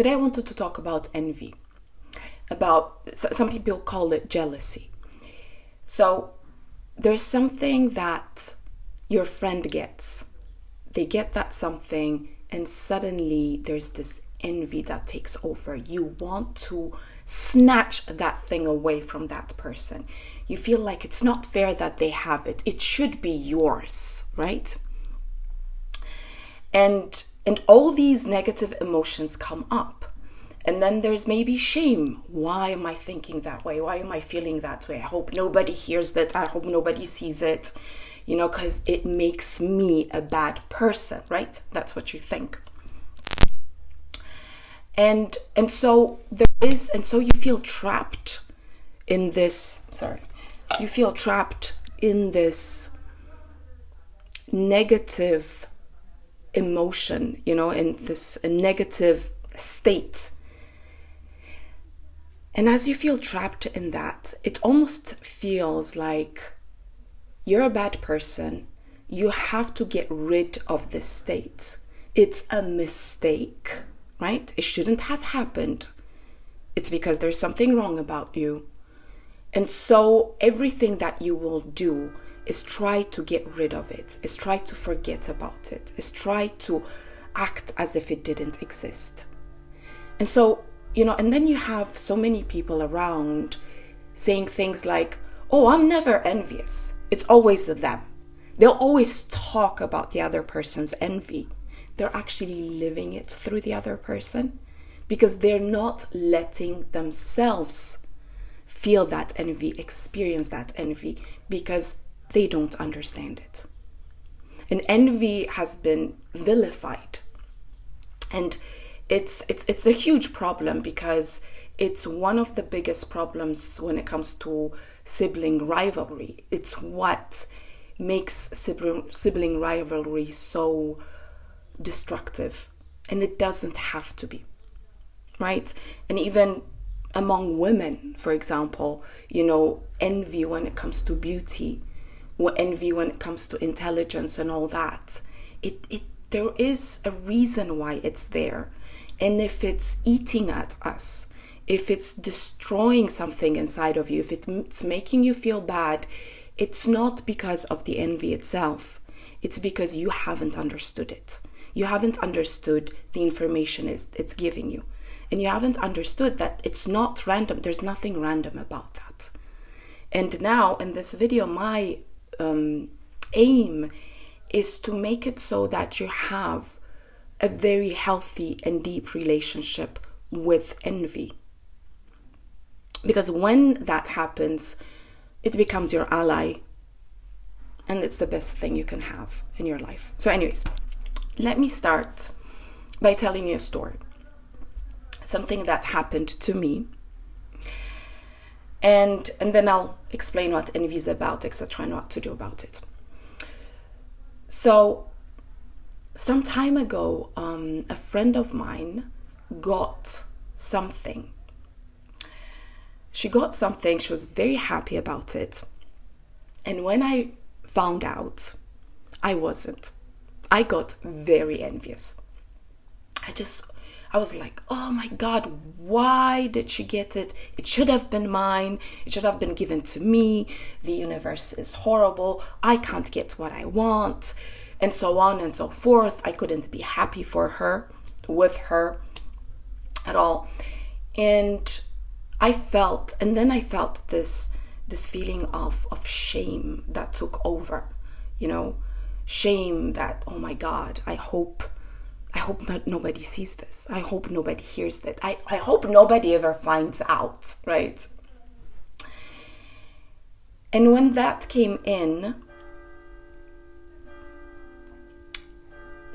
Today I wanted to talk about envy. Some people call it jealousy. So there's something that your friend gets. They get that something, and suddenly there's this envy that takes over. You want to snatch that thing away from that person. You feel like it's not fair that they have it. It should be yours, right? And all these negative emotions come up. And then there's maybe shame. Why am I thinking that way? Why am I feeling that way? I hope nobody hears that. I hope nobody sees it, because it makes me a bad person, right? That's what you think. And so you feel trapped in this, you feel trapped in this negative emotion, in this negative state. And as you feel trapped in that, it almost feels like you're a bad person. You have to get rid of this state. It's a mistake, right? It shouldn't have happened. It's because there's something wrong about you. And so everything that you will do is try to get rid of it, is try to forget about it, is try to act as if it didn't exist. And so, and then you have so many people around saying things like, oh, I'm never envious. It's always them. They'll always talk about the other person's envy. They're actually living it through the other person because they're not letting themselves feel that envy, experience that envy, because they don't understand it. And envy has been vilified. And it's a huge problem because it's one of the biggest problems when it comes to sibling rivalry. It's what makes sibling rivalry so destructive. And it doesn't have to be, right? And even among women, for example, envy when it comes to beauty, envy when it comes to intelligence and all that. There is a reason why it's there. And if it's eating at us, if it's destroying something inside of you, if it's making you feel bad, it's not because of the envy itself. It's because you haven't understood it. You haven't understood the information it's giving you. And you haven't understood that it's not random. There's nothing random about that. And now in this video, my aim is to make it so that you have a very healthy and deep relationship with envy. Because when that happens, it becomes your ally. And it's the best thing you can have in your life. So anyways, let me start by telling you a story. Something that happened to me. And then I'll explain what envy is about, etc., and what to do about it. So, some time ago, a friend of mine got something. She got something, she was very happy about it. And when I found out, I wasn't. I got very envious. I was like, oh my God, why did she get it? It should have been mine. It should have been given to me. The universe is horrible. I can't get what I want. And so on and so forth. I couldn't be happy for her, with her at all. And I felt this feeling of shame that took over, shame that, oh my God, I hope that nobody sees this. I hope nobody hears that. I hope nobody ever finds out, right? And when that came in,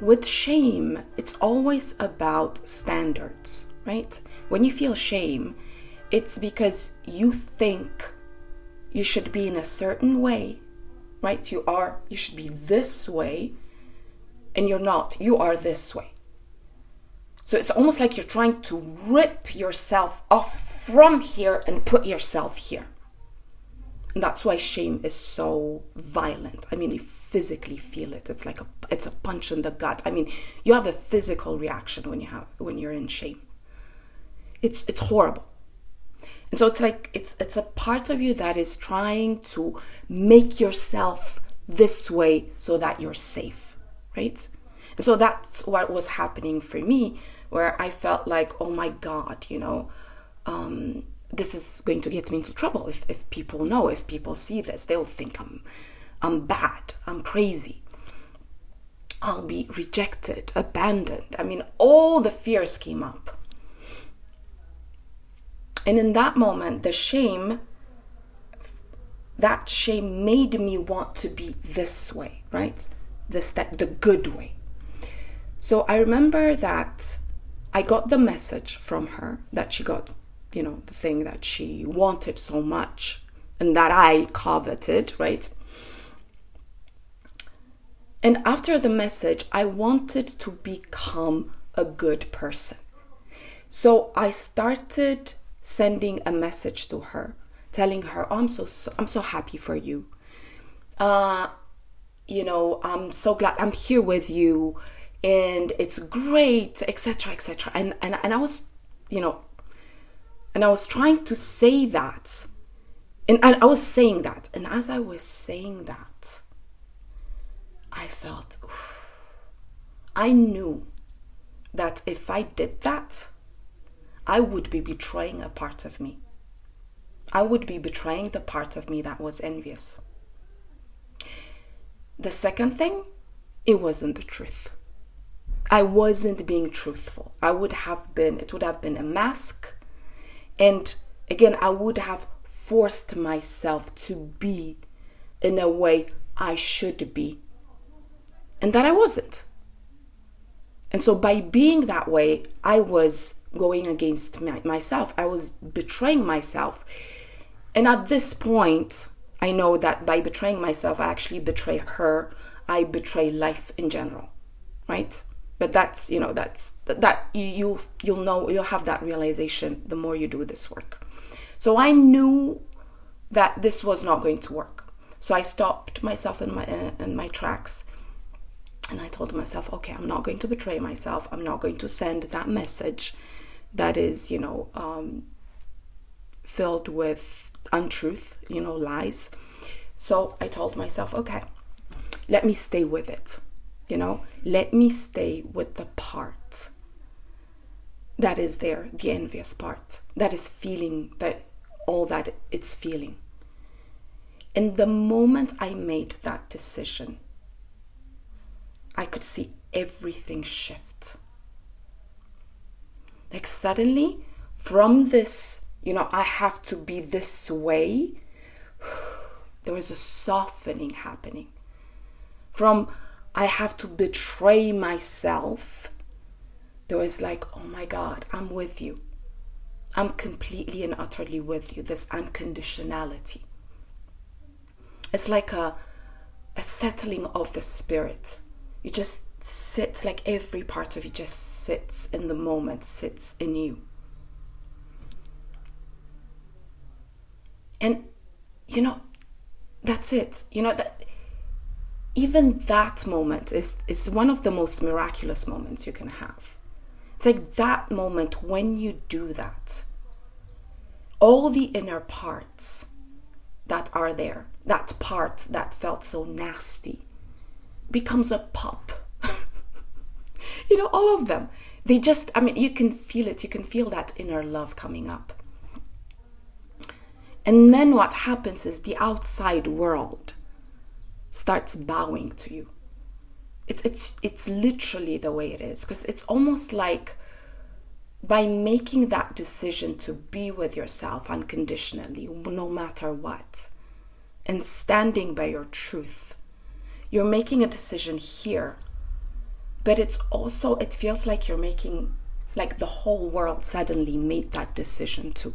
with shame, it's always about standards, right? When you feel shame, it's because you think you should be in a certain way, right? You should be this way, and you're not. You are this way. So it's almost like you're trying to rip yourself off from here and put yourself here. And that's why shame is so violent. I mean, you physically feel it. It's a punch in the gut. I mean, you have a physical reaction when you're in shame. It's horrible. And so it's like it's a part of you that is trying to make yourself this way so that you're safe, right? And so that's what was happening for me, where I felt like, oh my God, this is going to get me into trouble. If people know, if people see this, they'll think I'm bad, I'm crazy. I'll be rejected, abandoned. I mean, all the fears came up. And in that moment, that shame made me want to be this way, right? The good way. So I remember that I got the message from her that she got, the thing that she wanted so much and that I coveted, right? And after the message, I wanted to become a good person. So I started sending a message to her, telling her, oh, I'm so happy for you. I'm so glad I'm here with you, and it's great, etc., etc. And I was, and I was trying to say that, and I was saying that, and as I was saying that, I felt, I knew that if I did that, I would be betraying a part of me. I would be betraying the part of me that was envious. The second thing, it wasn't the truth. I wasn't being truthful. It would have been a mask. And again, I would have forced myself to be in a way I should be, and that I wasn't. And so by being that way, I was going against myself. I was betraying myself. And at this point, I know that by betraying myself, I actually betray her. I betray life in general, right? But that's, you'll know, you'll have that realization the more you do this work. So I knew that this was not going to work. So I stopped myself in my tracks. And I told myself, okay, I'm not going to betray myself. I'm not going to send that message that is, filled with untruth, lies. So I told myself, okay, let me stay with it. Let me stay with the part that is there, the envious part, that is feeling that all that it's feeling. And the moment I made that decision, I could see everything shift. Like suddenly, from this, I have to be this way, there was a softening happening. From I have to betray myself, there was like, oh my God, I'm with you. I'm completely and utterly with you. This unconditionality. It's like a settling of the spirit. You just sit, like every part of you just sits in the moment, sits in you. And, that's it. That even that moment is one of the most miraculous moments you can have. It's like that moment when you do that, all the inner parts that are there, that part that felt so nasty, becomes a pup. All of them. They just, you can feel it. You can feel that inner love coming up. And then what happens is the outside world starts bowing to you. It's literally the way it is. Because it's almost like by making that decision to be with yourself unconditionally, no matter what, and standing by your truth, you're making a decision here, but it feels like you're making, like the whole world suddenly made that decision too.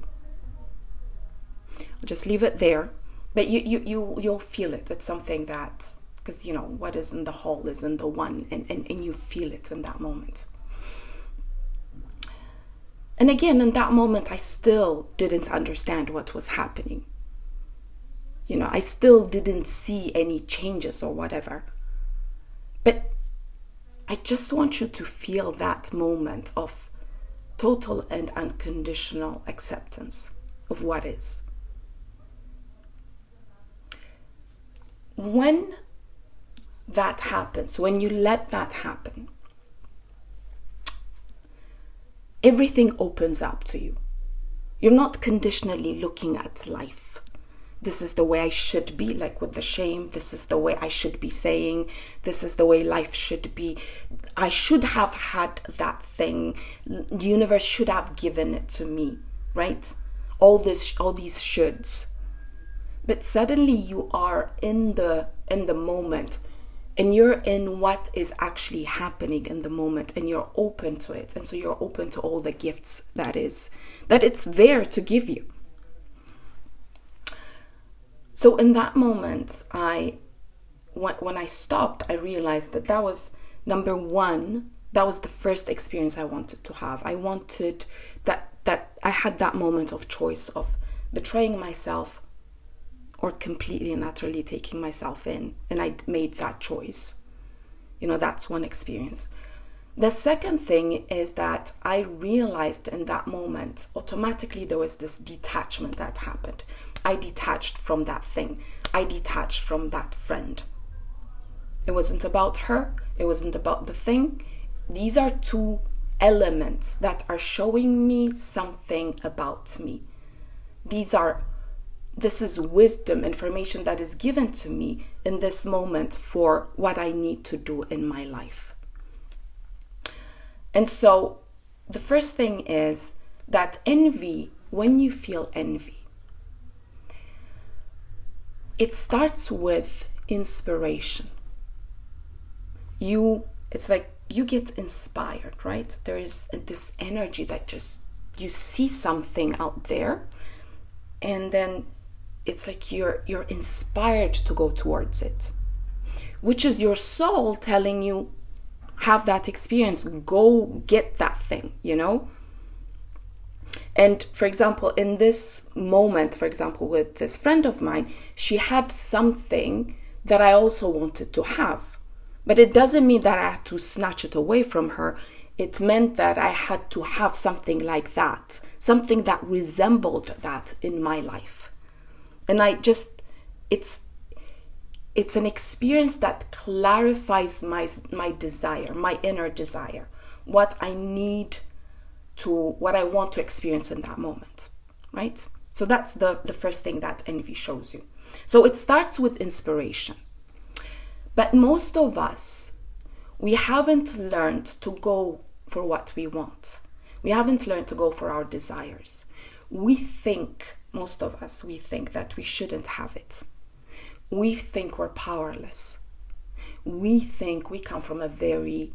I'll just leave it there, but you'll feel it. It's something that, because what is in the whole is in the one, and you feel it in that moment. And again, in that moment, I still didn't understand what was happening. I still didn't see any changes or whatever. But I just want you to feel that moment of total and unconditional acceptance of what is. When that happens, when you let that happen, everything opens up to you. You're not conditionally looking at life. This is the way I should be, like with the shame. This is the way I should be saying. This is the way life should be. I should have had that thing. The universe should have given it to me, right? All these shoulds. But suddenly you are in the moment, and you're in what is actually happening in the moment, and you're open to it. And so you're open to all the gifts that it's there to give you. So in that moment, when I stopped, I realized that was number one. That was the first experience I wanted to have. I wanted that I had that moment of choice of betraying myself or completely and utterly taking myself in. And I made that choice. That's one experience. The second thing is that I realized in that moment, automatically there was this detachment that happened. I detached from that thing. I detached from that friend. It wasn't about her. It wasn't about the thing. These are two elements that are showing me something about me. This is wisdom, information that is given to me in this moment for what I need to do in my life. And so the first thing is that envy, when you feel envy, it starts with inspiration. It's like you get inspired, right? There is this energy that just, you see something out there, and then it's like you're inspired to go towards it, which is your soul telling you, have that experience, go get that thing, And for example, in this moment, for example, with this friend of mine, she had something that I also wanted to have. But it doesn't mean that I had to snatch it away from her. It meant that I had to have something like that, something that resembled that in my life. And it's an experience that clarifies my desire, my inner desire, what I want to experience in that moment, right? So that's the first thing that envy shows you. So it starts with inspiration. But most of us, we haven't learned to go for what we want. We haven't learned to go for our desires. Most of us think that we shouldn't have it. We think we're powerless. We think we come from a very,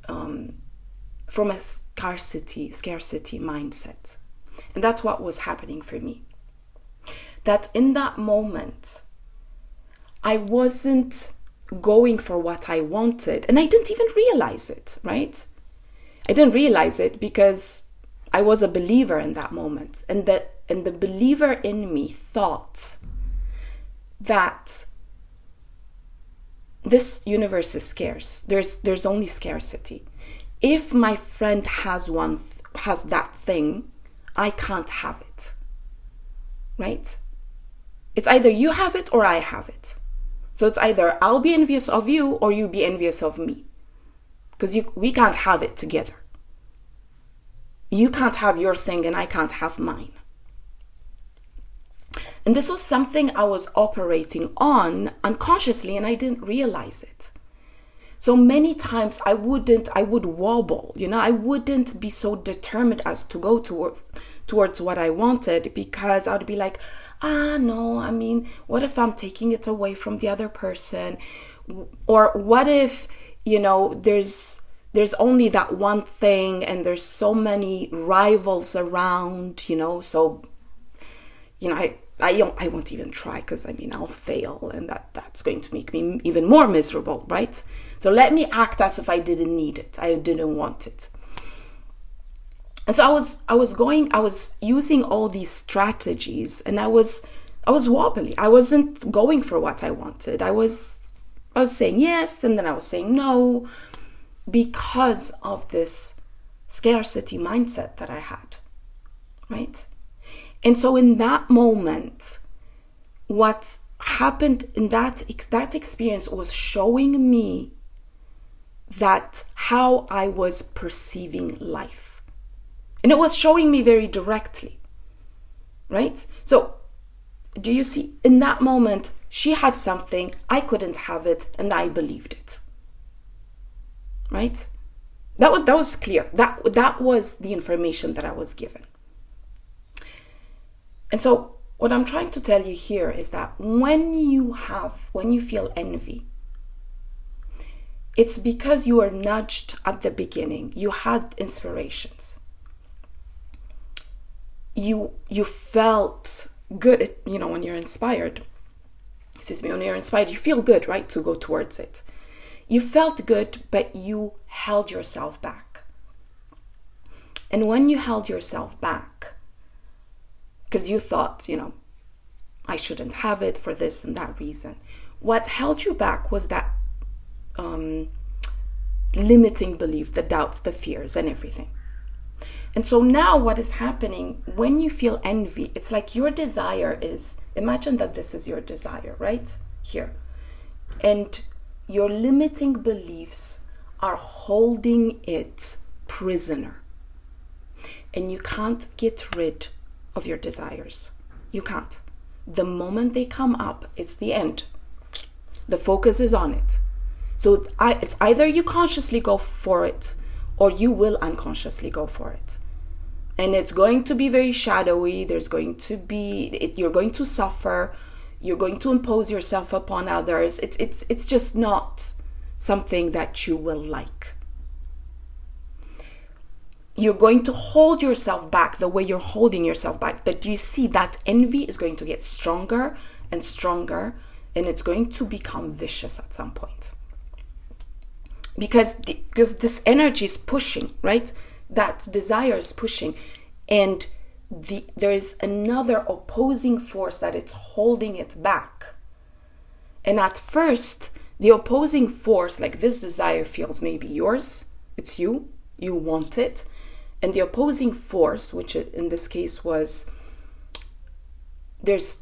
from a scarcity mindset. And that's what was happening for me. That in that moment, I wasn't going for what I wanted. And I didn't even realize it, right? I didn't realize it because I was a believer in that moment. And the believer in me thought that this universe is scarce. There's only scarcity. If my friend has that thing, I can't have it, right? It's either you have it or I have it. So it's either I'll be envious of you or you be envious of me, because we can't have it together. You can't have your thing and I can't have mine. And this was something I was operating on unconsciously, and I didn't realize it. So many times I would wobble, I wouldn't be so determined as to go towards what I wanted, because I would be like, no, what if I'm taking it away from the other person? Or what if, there's only that one thing and there's so many rivals around, so, I won't even try, because I'll fail, and that's going to make me even more miserable, right? So let me act as if I didn't need it. I didn't want it. And so I was using all these strategies, and I was wobbly. I wasn't going for what I wanted. I was saying yes, and then I was saying no, because of this scarcity mindset that I had, right? And so in that moment, what happened in that experience was showing me that how I was perceiving life. And it was showing me very directly, right? So do you see, in that moment, she had something, I couldn't have it, and I believed it, right? That was clear. That was the information that I was given. And so what I'm trying to tell you here is that when you feel envy, it's because you were nudged at the beginning. You had inspirations. You felt good, when you're inspired. When you're inspired, you feel good, right? To go towards it. You felt good, but you held yourself back. And when you held yourself back, because you thought, I shouldn't have it for this and that reason, what held you back was that limiting belief, the doubts, the fears, and everything. And so now what is happening when you feel envy, it's like your desire is, imagine that this is your desire, right? Here. And your limiting beliefs are holding it prisoner. And you can't get rid of your desires. You can't. The moment they come up, it's the end. The focus is on it. So it's either you consciously go for it or you will unconsciously go for it. And it's going to be very shadowy. You're going to suffer. You're going to impose yourself upon others. It's just not something that you will like. You're going to hold yourself back the way you're holding yourself back. But do you see that envy is going to get stronger and stronger, and it's going to become vicious at some point. Because this energy is pushing, right? That desire is pushing, and there is another opposing force that it's holding it back. And at first, the opposing force, like this desire feels maybe yours, it's you want it. And the opposing force, which in this case was, there's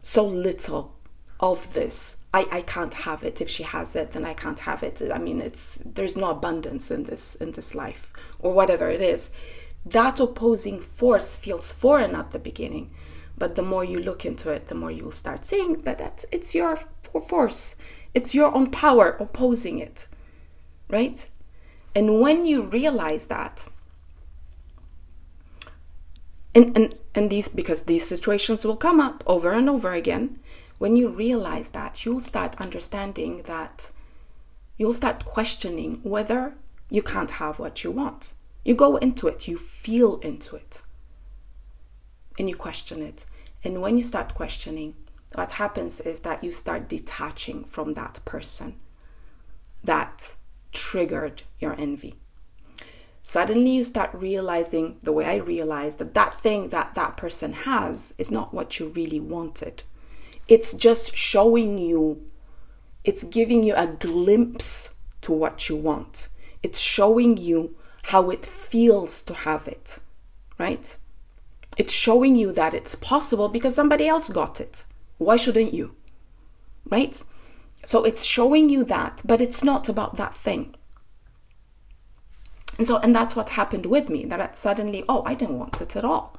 so little of this. I can't have it. If she has it, then I can't have it. I mean, there's no abundance in this life, or whatever it is. That opposing force feels foreign at the beginning, but the more you look into it, the more you'll start seeing that it's your force. It's your own power opposing it, right? And when you realize that, and because these situations will come up over and over again, when you realize that, you'll start understanding that, you'll start questioning whether you can't have what you want. You go into it, you feel into it, and you question it. And when you start questioning, what happens is that you start detaching from that person that triggered your envy. Suddenly you start realizing, the way I realized, that thing that person has is not what you really wanted. It's just showing you, it's giving you a glimpse to what you want. It's showing you how it feels to have it, right? It's showing you that it's possible because somebody else got it. Why shouldn't you, right? So it's showing you that, but it's not about that thing. And that's what happened with me, that suddenly, I didn't want it at all.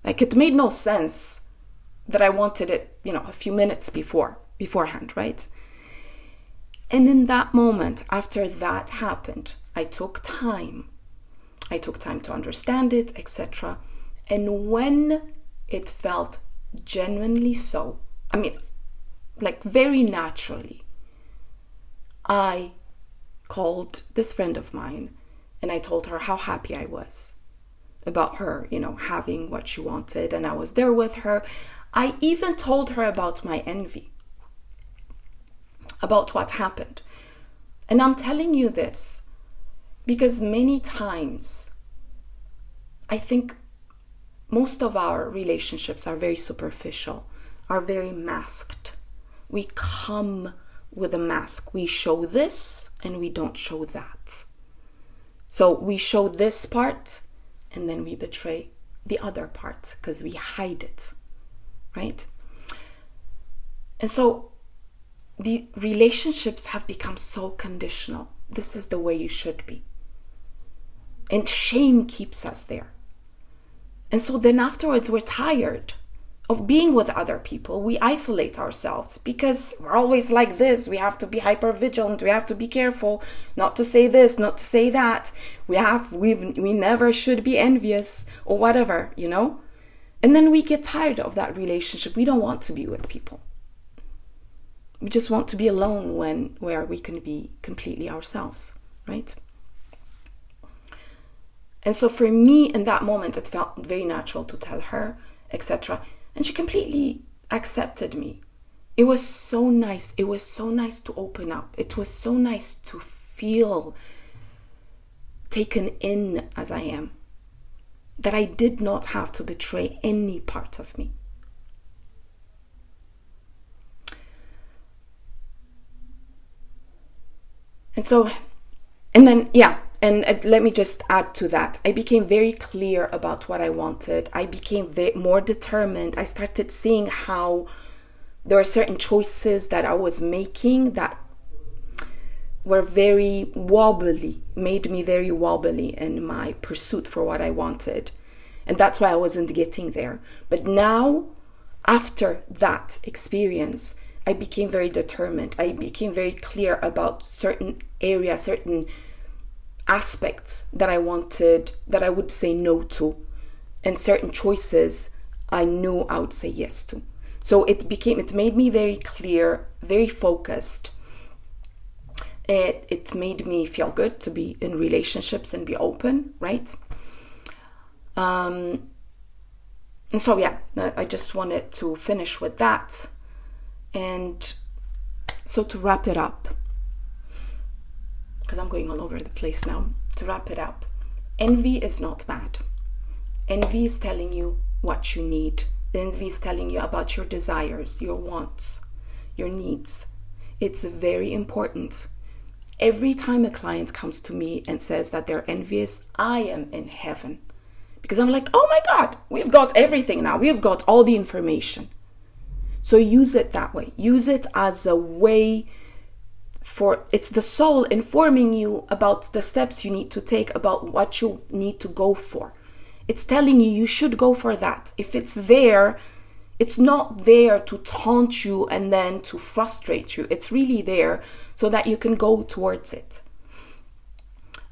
Like, it made no sense that I wanted it, a few minutes beforehand, right? And in that moment, after that happened, I took time to understand it, etc. And when it felt genuinely so, like very naturally, I called this friend of mine and I told her how happy I was about her, having what she wanted, and I was there with her. I even told her about my envy, about what happened. And I'm telling you this because many times I think most of our relationships are very superficial, are very masked. We come with a mask. We show this and we don't show that. So we show this part and then we betray the other part because we hide it, right? And so the relationships have become so conditional. This is the way you should be. And shame keeps us there. And so then afterwards, we're tired of being with other people. We isolate ourselves because we're always like this. We have to be hyper vigilant. We have to be careful not to say this, not to say that. We never should be envious or whatever, you know? And then we get tired of that relationship. We don't want to be with people. We just want to be alone where we can be completely ourselves, right? And so for me, in that moment, it felt very natural to tell her, etc. And she completely accepted me. It was so nice. It was so nice to open up. It was so nice to feel taken in as I am, that I did not have to betray any part of me. And let me just add to that. I became very clear about what I wanted. I became more determined. I started seeing how there were certain choices that I was making that were very wobbly, made me very wobbly in my pursuit for what I wanted. And that's why I wasn't getting there. But now, after that experience, I became very determined. I became very clear about certain areas, certain aspects that I wanted, that I would say no to, and certain choices I knew I would say yes to. So it made me very clear, very focused. It made me feel good to be in relationships and be open, right? And so I just wanted to finish with that. And so to wrap it up, because I'm going all over the place now, to wrap it up, envy is not bad. Envy is telling you what you need. Envy is telling you about your desires, your wants, your needs. It's very important. Every time a client comes to me and says that they're envious, I am in heaven. Because I'm like, oh my God, we've got everything now. We've got all the information. So use it that way. Use it as a way it's the soul informing you about the steps you need to take, about what you need to go for. It's telling you should go for that. If it's there, it's not there to taunt you and then to frustrate you. It's really there so that you can go towards it.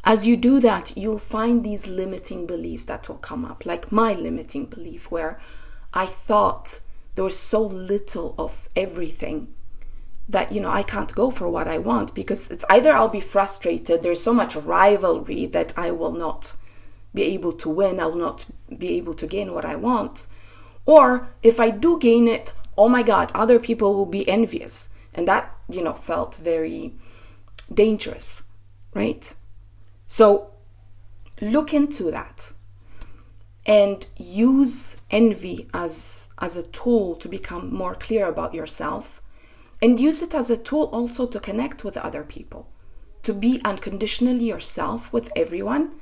As you do that, you'll find these limiting beliefs that will come up, like my limiting belief where I thought there was so little of everything that, I can't go for what I want because it's either I'll be frustrated, there's so much rivalry that I will not be able to win, I will not be able to gain what I want. Or if I do gain it, oh my God, other people will be envious. And that, felt very dangerous, right? So look into that and use envy as a tool to become more clear about yourself. And use it as a tool also to connect with other people, to be unconditionally yourself with everyone,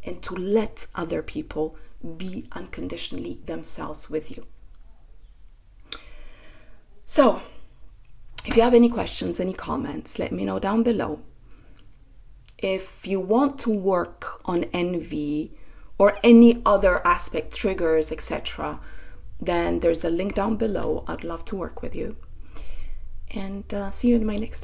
and to let other people be unconditionally themselves with you. So, if you have any questions, any comments, let me know down below. If you want to work on envy or any other aspect, triggers, etc., then there's a link down below. I'd love to work with you. And see you in my next video.